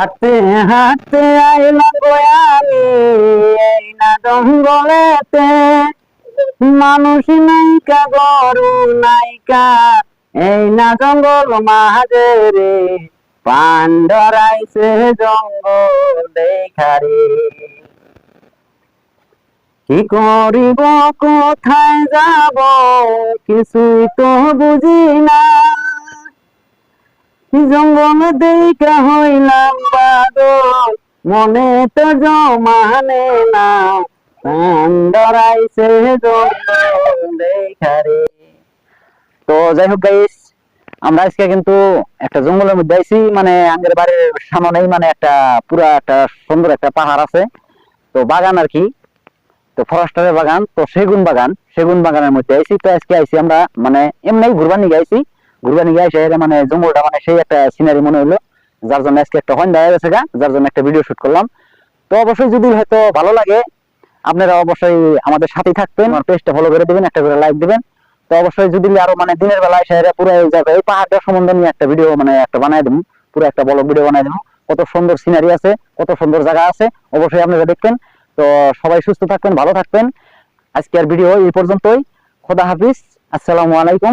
হাঁটতে হাঁটতে আইলাম আমি এই না জঙ্গলেতে, মানুষ নাইকা গরু নাইকা এই না জঙ্গল মাঝে রে, পান ধরাইছে জঙ্গল দেখারে। কি করিব কোথায় যাব কিছুই তো বুঝি না, জঙ্গল দেখা হইলাম পাগল মনে তো জমানে না, ডরাইছে জঙ্গল দেখারে। তো যাই হোক গাইস, আমরা আজকে কিন্তু একটা জঙ্গলের মধ্যে আইছি, মানে আমাদের বাড়ির সামনেই মানে একটা পুরা একটা সুন্দর একটা পাহাড় আছে, তো বাগান আর কি, তো ফরেস্টারের বাগান, তো সেগুন বাগানের মধ্যে আইছি। তো আজকে আইছি আমরা মানে এমনি ঘুরবানি গাইছি, ঘুরবানি গাইছে মানে জঙ্গলটা মানে সেই একটা সিনারি মনে হলো, যার জন্য আজকে একটা হন্ডা হয়ে গেছে গা, যার জন্য একটা ভিডিও শুট করলাম। তো অবশ্যই যদি হয়তো ভালো লাগে আপনারা অবশ্যই আমাদের সাথেই থাকবেন, আমার পেজটা ফলো করে দিবেন, একটা করে লাইক দিবেন। তো অবশ্যই যদি আরো মানে দিনের বেলা এসে পুরো যাবে এই পাহাড়টা সম্বন্ধে নিয়ে একটা ভিডিও মানে একটা বানাই দেবো, পুরো একটা ব্লগ ভিডিও বানাই দেবো, কত সুন্দর সিনারি আছে, কত সুন্দর জায়গা আছে, অবশ্যই আপনারা দেখবেন। তো সবাই সুস্থ থাকবেন, ভালো থাকবেন। আজকের ভিডিও এই পর্যন্তই। খোদা হাফিজ, আসসালামু আলাইকুম।